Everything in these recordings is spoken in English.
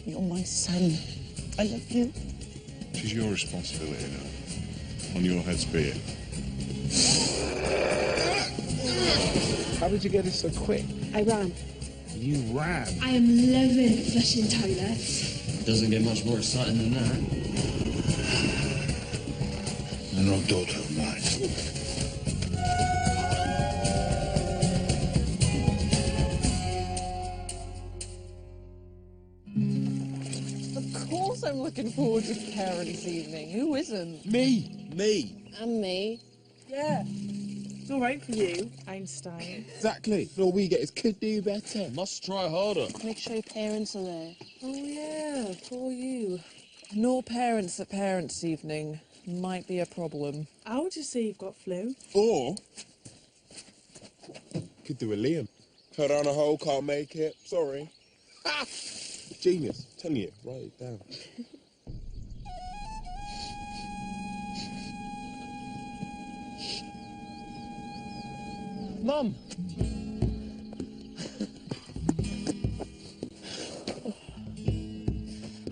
You're my son. I love you. She's your responsibility now. On your heads be it. How did you get it so quick? I ran. You ran? I am loving flushing toilets. Doesn't get much more exciting than that. You're no daughter of mine. Of course I'm looking forward to parents' evening. Who isn't? Me. And me. Yeah. It's all right for you, Einstein. Exactly. All we get is could do better. Must try harder. Make sure your parents are there. Oh, yeah, poor you. No parents at parents' evening might be a problem. How would you say you've got flu? Or could do a Liam. Fell down a hole, can't make it. Sorry. Ah! Genius. Tell you, write it down. Mum!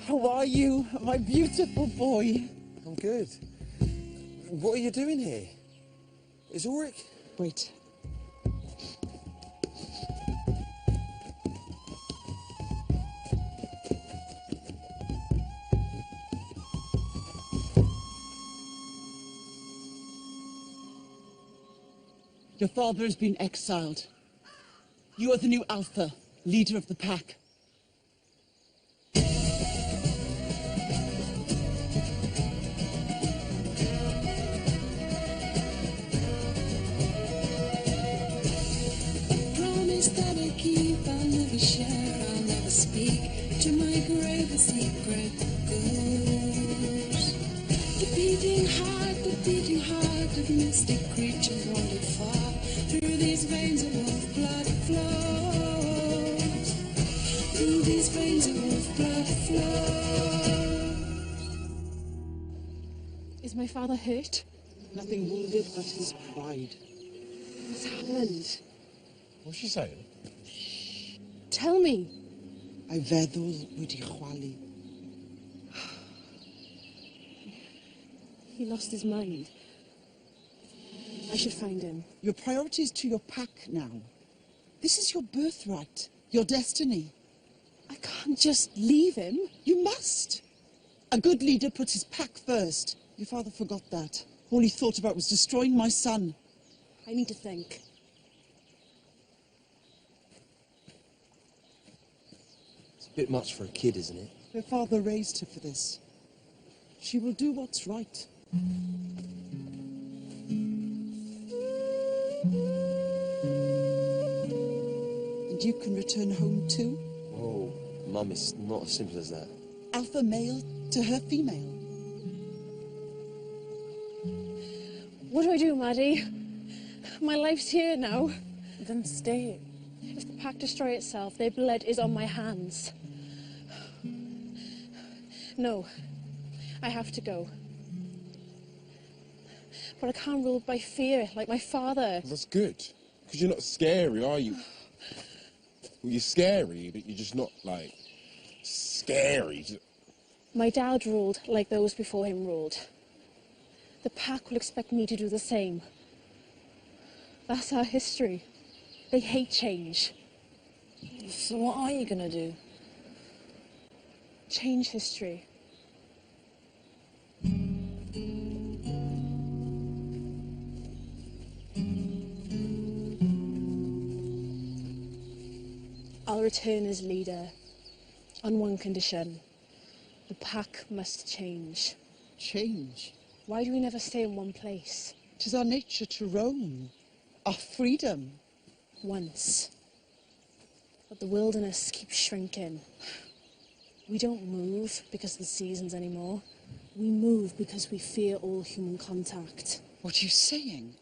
How are you, my beautiful boy? I'm good. What are you doing here? Is Ulrich? Wait. Your father has been exiled. You are the new Alpha, leader of the pack. Promise that I keep, I'll never share, I'll never speak. To my grave a secret goes. The beating heart of mystic creatures wandered far. Through these veins a wolf blood flows. Through these veins a wolf blood flows. Is my father hurt? Nothing wounded but his pride. What's happened? What's she saying? Tell me. I feddwl wedi chwalu. He lost his mind. I should find him. Your priority is to your pack now. This is your birthright, your destiny. I can't just leave him. You must. A good leader puts his pack first. Your father forgot that. All he thought about was destroying my son. I need to think. It's a bit much for a kid, isn't it? Her father raised her for this. She will do what's right. And you can return home too. Oh, Mum, it's not as simple as that. Alpha male to her female. What do I do, Maddie? My life's here now. Then stay. If the pack destroy itself, their blood is on my hands. No, I have to go. But I can't rule by fear, like my father. That's good. Because you're not scary, are you? Well, you're scary, but you're just not, like, scary. My dad ruled like those before him ruled. The pack will expect me to do the same. That's our history. They hate change. So what are you gonna do? Change history. I'll return as leader, on one condition. The pack must change. Change. Why do we never stay in one place? 'Tis our nature to roam. Our freedom. Once. But the wilderness keeps shrinking. We don't move because of the seasons anymore. We move because we fear all human contact. What are you saying?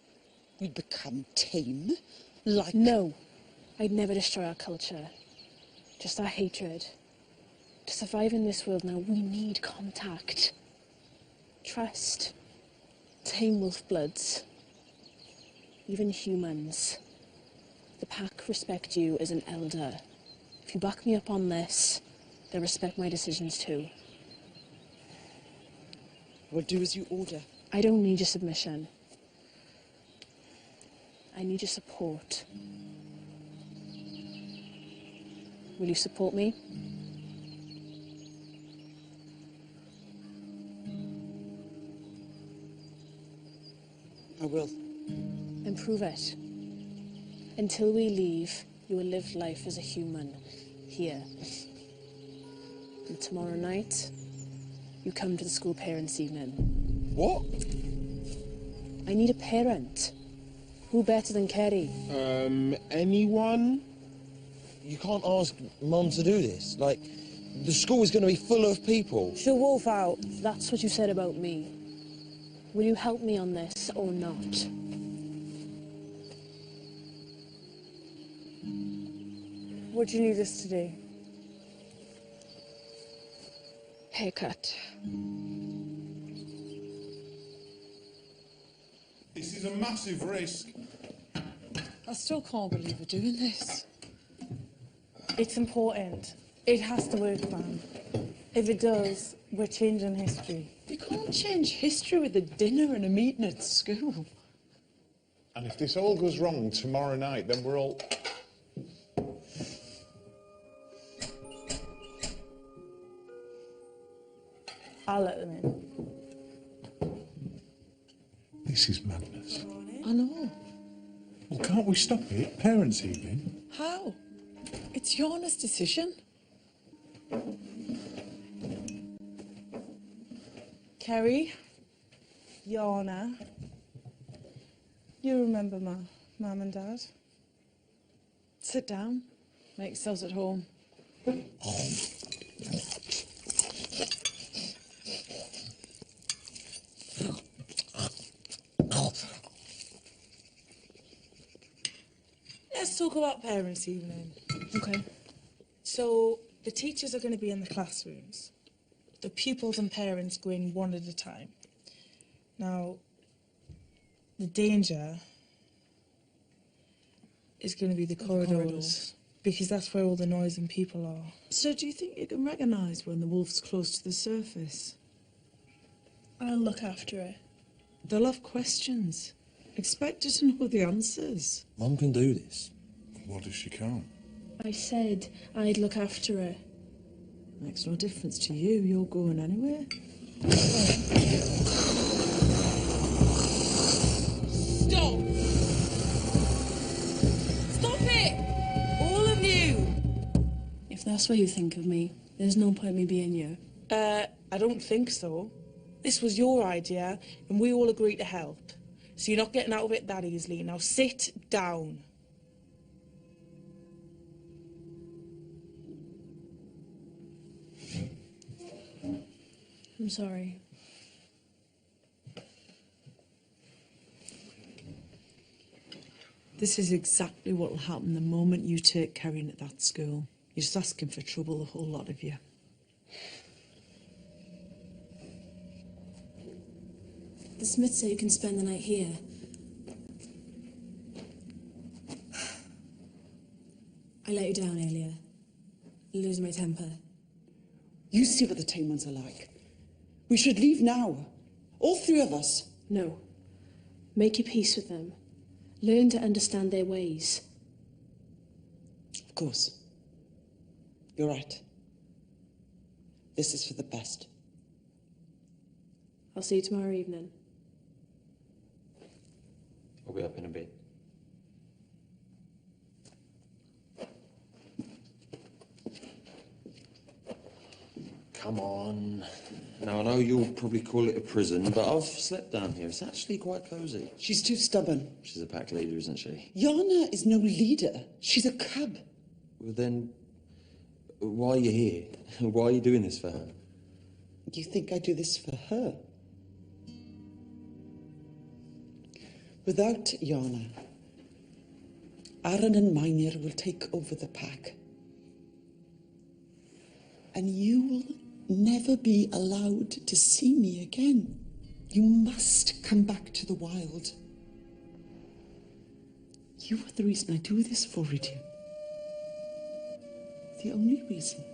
We'd become tame? Like... No. I'd never destroy our culture. Just our hatred. To survive in this world now, we need contact. Trust. Tame wolfbloods. Even humans. The pack respect you as an elder. If you back me up on this, they'll respect my decisions too. I will do as you order. I don't need your submission. I need your support. Will you support me? I will. Then prove it. Until we leave, you will live life as a human here. And tomorrow night, you come to the school parents' evening. What? I need a parent. Who better than Kerry? Anyone? You can't ask Mum to do this. Like, the school is going to be full of people. She'll wolf out. That's what you said about me. Will you help me on this or not? What do you need us to do? Haircut. This is a massive risk. I still can't believe we're doing this. It's important. It has to work, Mum. If it does, we're changing history. You can't change history with a dinner and a meeting at school. And if this all goes wrong tomorrow night, then we're all... I'll let them in. This is madness. I know. Well, can't we stop it? Parents' evening. How? It's Yana's decision. Kerry, Yana, you remember my Mum and Dad? Sit down. Make yourselves at home. Let's talk about parents' evening. Okay. So, the teachers are going to be in the classrooms. The pupils and parents go in one at a time. Now, the danger is going to be the corridors, because that's where all the noise and people are. So do you think you can recognise when the wolf's close to the surface? I'll look after her. They'll have questions. Expect her to know the answers. Mum can do this. What if she can't? I said I'd look after her. Makes no difference to you. You're going anywhere. Stop! Stop it! All of you! If that's what you think of me, there's no point me being you. I don't think so. This was your idea, and we all agreed to help. So you're not getting out of it that easily. Now sit down. I'm sorry. This is exactly what will happen the moment you take Kerry at that school. You're just asking for trouble, the whole lot of you. The Smith say you can spend the night here. I let you down earlier. Losing my temper. You see what the tame ones are like. We should leave now. All three of us. No. Make your peace with them. Learn to understand their ways. Of course. You're right. This is for the best. I'll see you tomorrow evening. I'll be up in a bit. Come on. Now, I know you'll probably call it a prison, but I've slept down here. It's actually quite cosy. She's too stubborn. She's a pack leader, isn't she? Yana is no leader. She's a cub. Well, then, why are you here? Why are you doing this for her? You think I do this for her? Without Yana, Aaron and Meinir will take over the pack. And you will never be allowed to see me again. You must come back to the wild. You are the reason I do this for you. The only reason.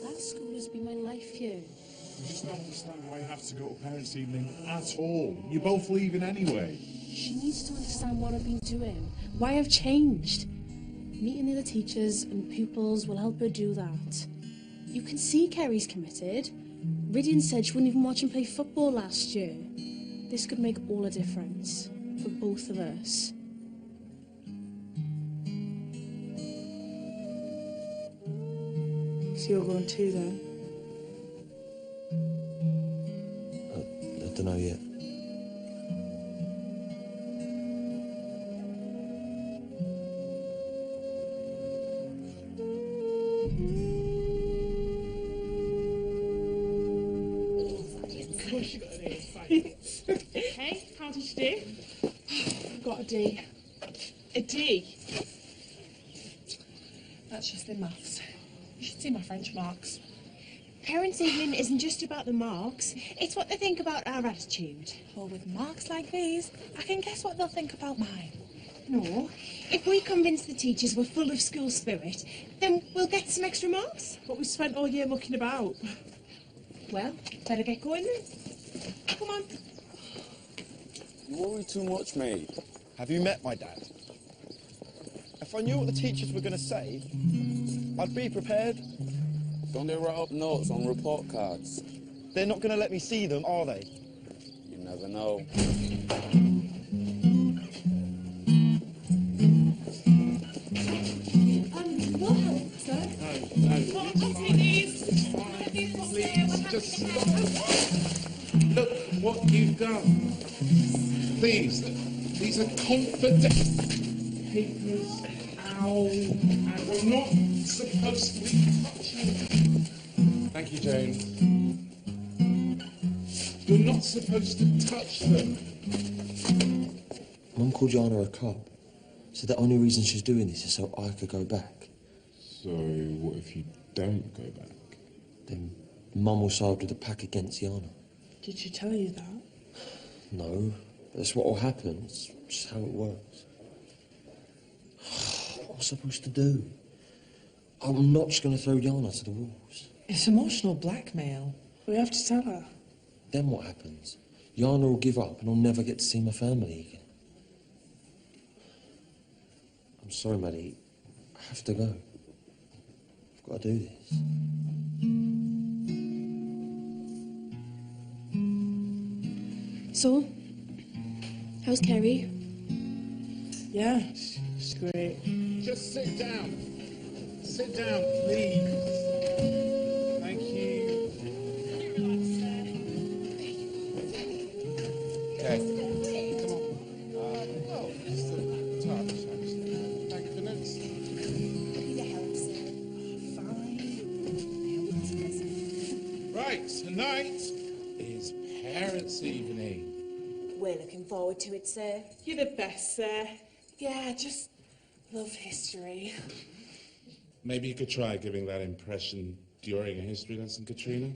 That school has been my life here. I just don't understand why you have to go to parents' evening at all. You're both leaving anyway. She needs to understand what I've been doing, why I've changed. Meeting the other teachers and pupils will help her do that. You can see Kerry's committed. Ridian said she wouldn't even watch him play football last year. This could make all the difference for both of us. So you're going too then? I don't know yet. Hey, how did you do? I got a D. A D? That's just in maths. You should see my French marks. Parents' evening isn't just about the marks, it's what they think about our attitude. Well, with marks like these, I can guess what they'll think about mine. No, if we convince the teachers we're full of school spirit, then we'll get some extra marks. But we spent all year mucking about. Well, better get going then. Come on. You worry too much, mate. Have you met my dad? If I knew what the teachers were going to say, I'd be prepared. Don't they write up notes on report cards? They're not going to let me see them, are they? You never know. We'll help, sir. Just look what you've done. Please, these are confidential papers. Ow. And we're not supposed to be touching. Thank you, Jane. You're not supposed to touch them. Mum called Yana a club. Said the only reason she's doing this is so I could go back. So, what if you don't go back? Then Mum will side with the pack against Yana. Did she tell you that? No, that's what will happen. It's just how it works. What am I supposed to do? I'm not just going to throw Yana to the wolves. It's emotional blackmail. We have to tell her. Then what happens? Yana will give up and I'll never get to see my family again. I'm sorry, Maddie. I have to go. I've got to do this. So, how's Kerry? Yeah, she's great. Just sit down. Sit down, please. Thank you. Okay. Come on. Well, just a touch, actually. Thank goodness. Right, tonight is Parents' Evening. We're looking forward to it, sir. You're the best, sir. Yeah, just love history. Maybe you could try giving that impression during a history lesson, Katrina.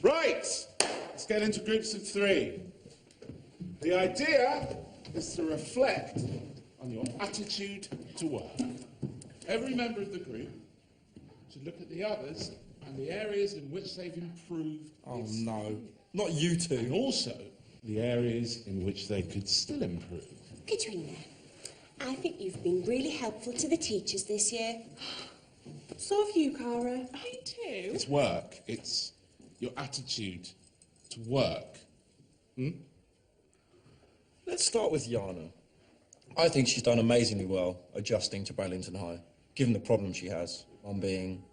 Right, let's get into groups of 3. The idea is to reflect on your attitude to work. Every member of the group should look at the others and the areas in which they've improved. Oh no, not you two. And also the areas in which they could still improve. Katrina, I think you've been really helpful to the teachers this year. So have you, Cara. Me too. It's work. It's your attitude to work. Let's start with Yana. I think she's done amazingly well adjusting to Bradlington High, given the problem she has on being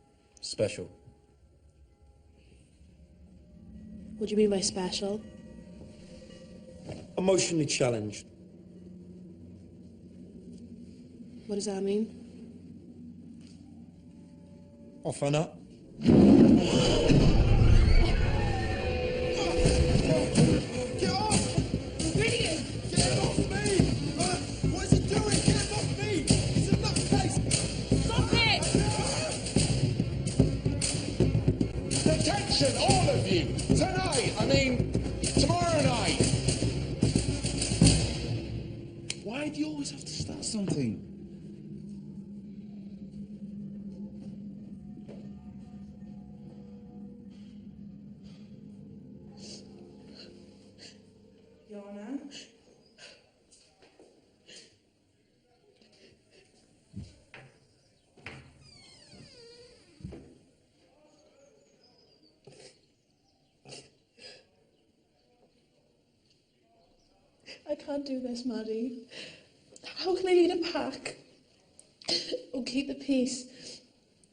special. What do you mean by special? Emotionally challenged. What does that mean? Off and up. Get off! Get off me! attention, all of you! Tonight, I mean, tomorrow night! Why do you always have to start something? Yana? I can't do this, Maddie. How can I lead a pack or keep the peace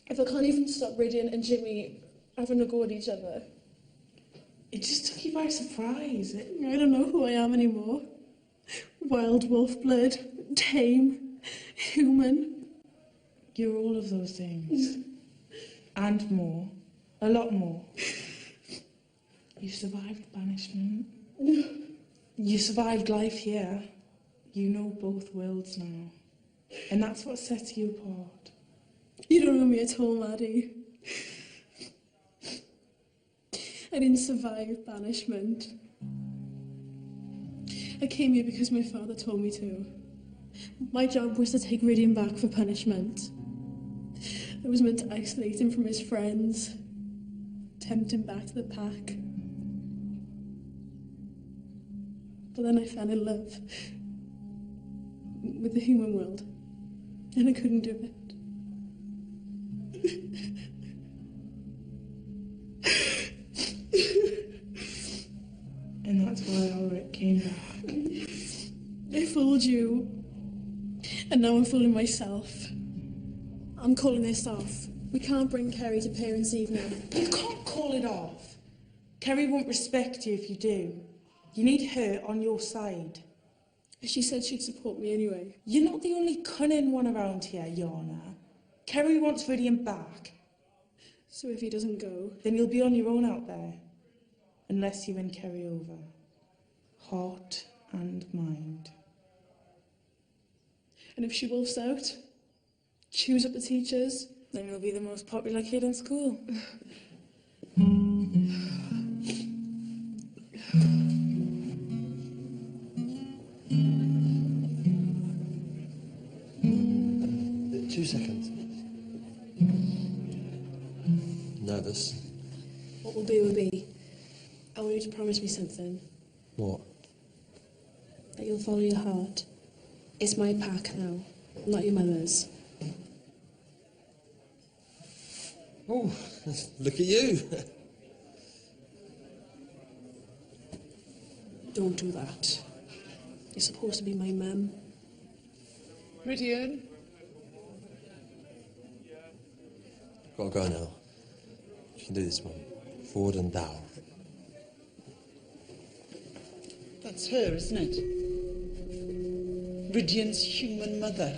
if I can't even stop Ridian and Jimmy having a go at each other? It just took you by surprise. I don't know who I am anymore. Wild Wolfblood, tame, human. You're all of those things. And more. A lot more. You survived banishment. You survived life here. You know both worlds now. And that's what sets you apart. You don't know me at all, Maddie. I didn't survive banishment. I came here because my father told me to. My job was to take Ridian back for punishment. I was meant to isolate him from his friends, tempt him back to the pack. But then I fell in love with the human world, and I couldn't do it. And that's why Ulrich came back. I fooled you, and now I'm fooling myself. I'm calling this off. We can't bring Kerry to parents' evening. You can't call it off. Kerry won't respect you if you do. You need her on your side. She said she'd support me anyway. You're not the only cunning one around here, Yana. Kerry wants Ridian back. So if he doesn't go, then you'll be on your own out there. Unless you win Kerry over. Heart and mind. And if she wolfs out, chews up the teachers, then you'll be the most popular kid in school. Two seconds. Nervous? What will be will be. I want you to promise me something. What? That you'll follow your heart. It's my pack now, not your mother's. Oh, look at you. Don't do that. You're supposed to be my mum. Ridian? Gotta go now. You can do this, Mum. Forward and down. That's her, isn't it? Ridian's human mother.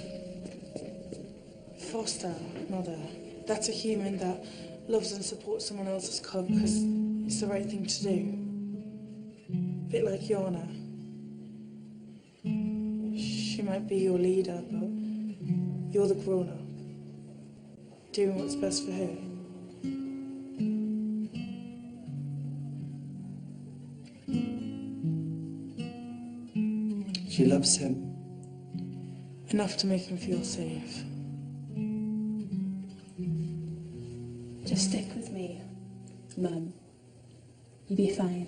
Foster mother. That's a human that loves and supports someone else's cub because it's the right thing to do. A bit like Yana. She might be your leader, but you're the grown-up. Doing what's best for her. She loves him. Enough to make him feel safe. Just stick with me, Mum. You'll be fine.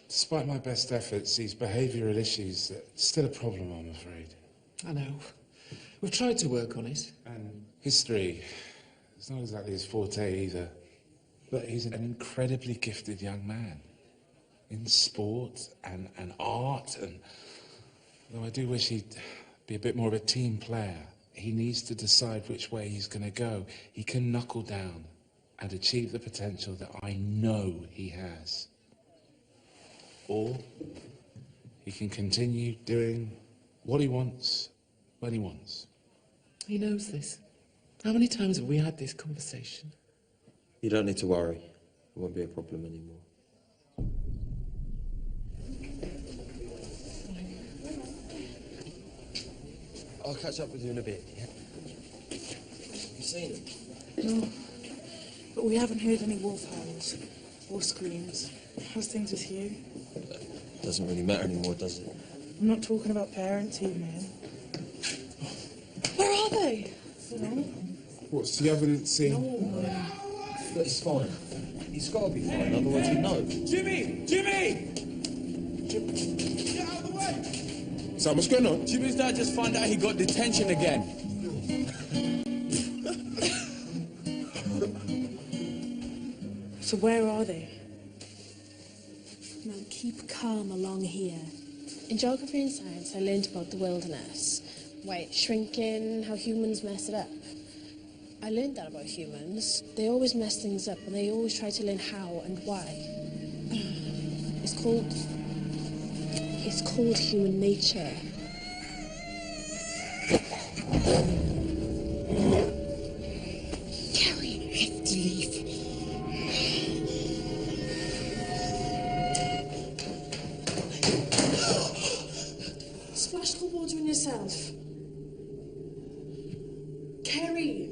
Despite my best efforts, these behavioural issues are still a problem, I'm afraid. I know. We've tried to work on it. And history, it's not exactly his forte either. But he's an incredibly gifted young man. In sport and art, and though I do wish he'd be a bit more of a team player, he needs to decide which way he's going to go. He can knuckle down and achieve the potential that I know he has. Or he can continue doing what he wants, when he wants. He knows this. How many times have we had this conversation? You don't need to worry. It won't be a problem anymore. I'll catch up with you in a bit, yeah? Have you seen him? No. But we haven't heard any wolf howls or screams. How's things with you? Doesn't really matter anymore, does it? I'm not talking about parents evening. Where are they? No. What's the evidence saying? But he's fine. He's got to be fine, otherwise he'd know. Jimmy! Jimmy! Get out of the way! So what's going on? Jimmy's dad just found out he got detention again. So where are they? Now keep calm along here. In geography and science, I learned about the wilderness. Why it's shrinking, how humans mess it up. I learned that about humans. They always mess things up, and they always try to learn how and why. It's called human nature. Carrie, I have to leave. Splash the water on yourself. Kerry.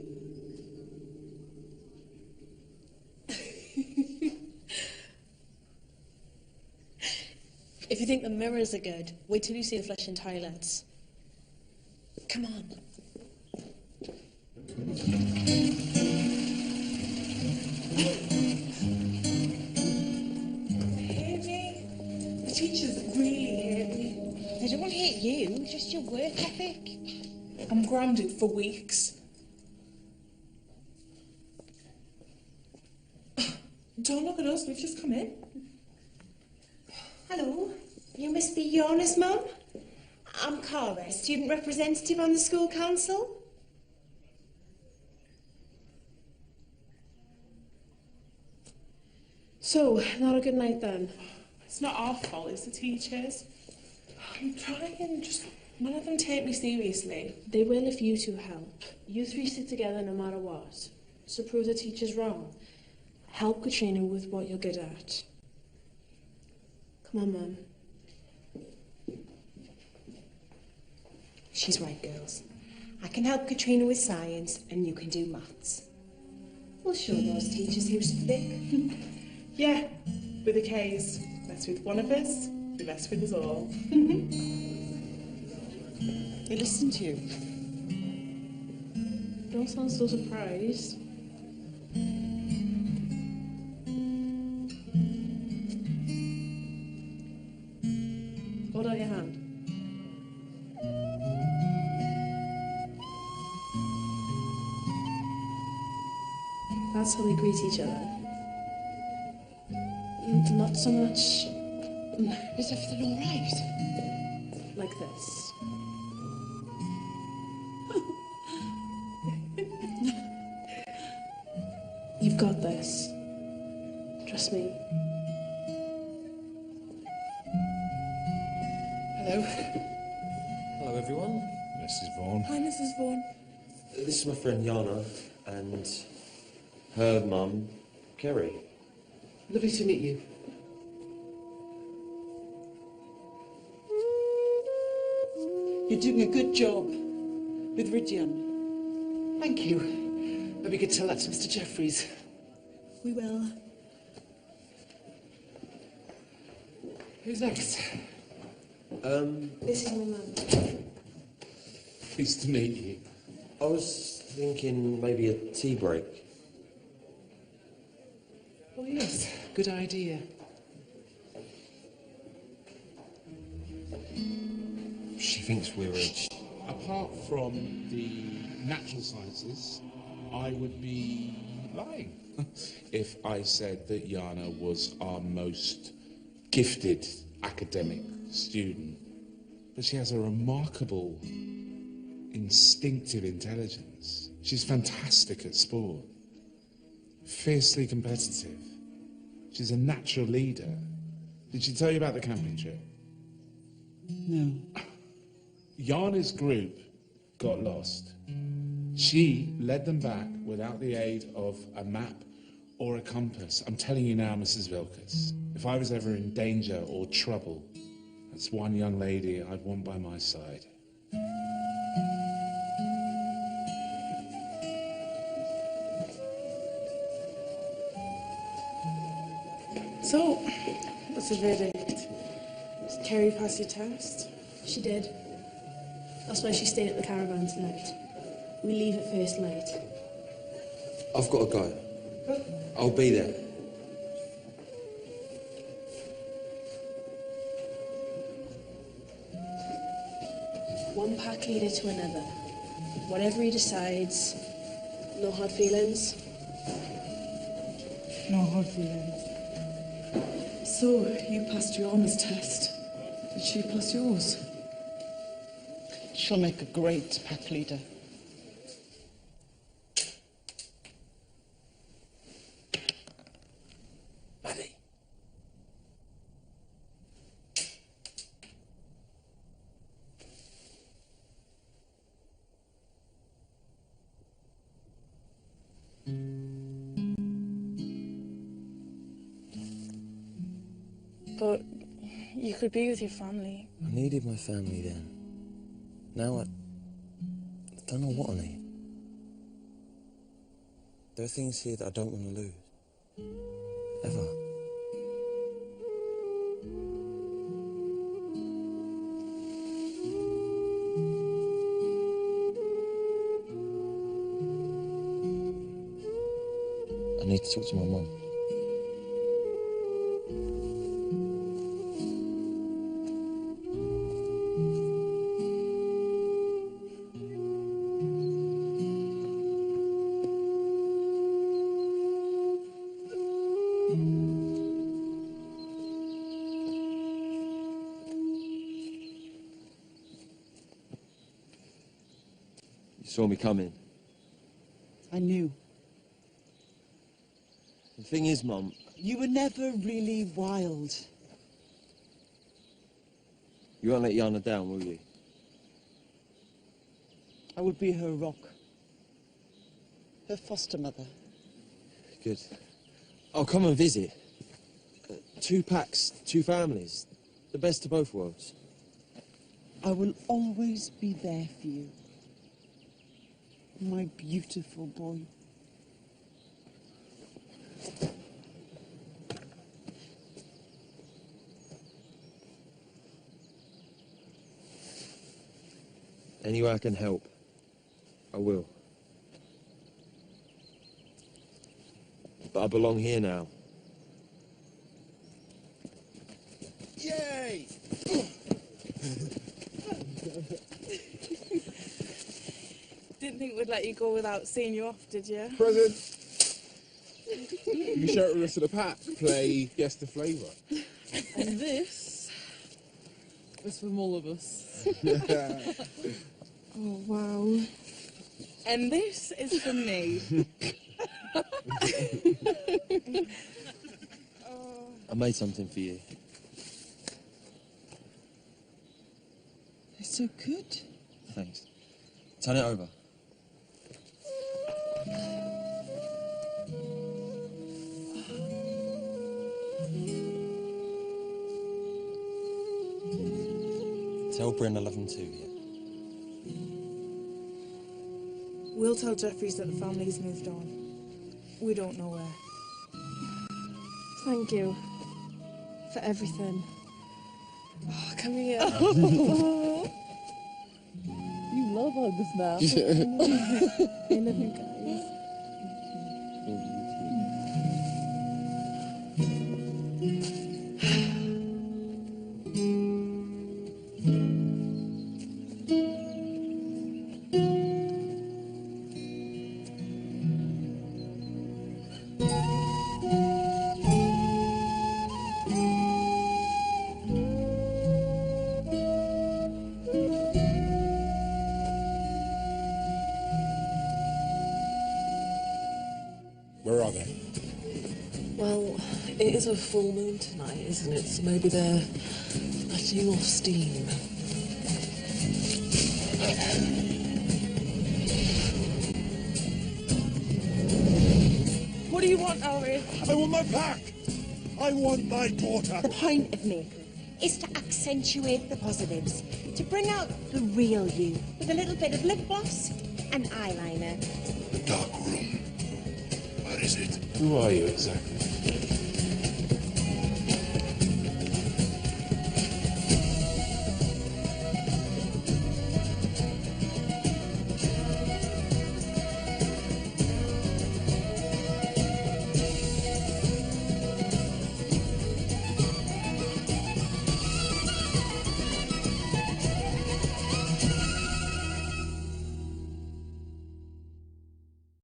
If you think the mirrors are good, wait till you see the flushing toilets. Come on. Hate me? The teachers really hate me. They don't hate you, just your work ethic. I'm grounded for weeks. Don't look at us, we've just come in. Hello, you must be Jonas' mum? I'm Cara, student representative on the school council. So, not a good night then. It's not our fault, it's the teachers. I'm trying, just none of them take me seriously. They will if you two help. You three stick together no matter what. So prove the teacher's wrong. Help Katrina with what you're good at. Come on, Mum. She's right, girls. I can help Katrina with science, and you can do maths. We'll show those teachers who's thick. Yeah, with the K's. Mess with one of us, they mess with us all. They listen to you. Don't sound so surprised. Hold out your hand. That's how we greet each other. Not so much Is everything all right? like this. You've got this. Trust me. Hello. Hello, everyone. Mrs. Vaughan. Hi, Mrs. Vaughan. This is my friend Yana and her mum, Kerry. Lovely to meet you. You're doing a good job with Ridian. Thank you. Maybe you could tell that to Mr. Jeffries. We will. Who's next? This is my mum. Pleased to meet you. I was thinking maybe a tea break. Oh, yes. Good idea. She thinks we're rich. Apart from the natural sciences, I would be lying if I said that Yana was our most gifted academic student. But she has a remarkable instinctive intelligence. She's fantastic at sport, fiercely competitive. She's a natural leader. Did she tell you about the camping trip? No. Yana's group got lost. She led them back without the aid of a map or a compass. I'm telling you now, Mrs. Vilkes, if I was ever in danger or trouble, that's one young lady I'd want by my side. So, what's the verdict? Did Kerry pass your test? She did. That's why she stayed at the caravan tonight. We leave at first light. I've got to go. I'll be there. One pack leader to another. Whatever he decides, no hard feelings. No hard feelings. So, you passed your honours test. Did she pass yours? She'll make a great pack leader. Maddie. But you could be with your family. I needed my family then. Now I don't know what I need. There are things here that I don't want to lose. Ever. I need to talk to my mum. You saw me coming. I knew. The thing is, Mum, You were never really wild. you won't let Yana down, will you? I would be her rock. Her foster mother. Good. I'll come and visit. 2 packs, 2 families. The best of both worlds. I will always be there for you. My beautiful boy. Any way I can help, I will. But I belong here now. Yay! Didn't think we'd let you go without seeing you off, did you? Present. You share it with the rest of the pack. Play guess the flavour. And this is from all of us. Oh, wow. And this is for me. I made something for you. They're so good. Thanks. Turn it over. Tell Bryn I love him too, yeah? We'll tell Jeffries that the family's moved on. We don't know where. Thank you for everything. Oh, come here. You love hugs now. I love you guys. Where are they? Well, it is a full moon tonight, isn't it? So maybe they're letting off steam. What do you want, Elrie? I want my pack! I want my daughter! The point of makeup is to accentuate the positives, to bring out the real you with a little bit of lip gloss and eyeliner. The dark room. Where is it? Who are you exactly?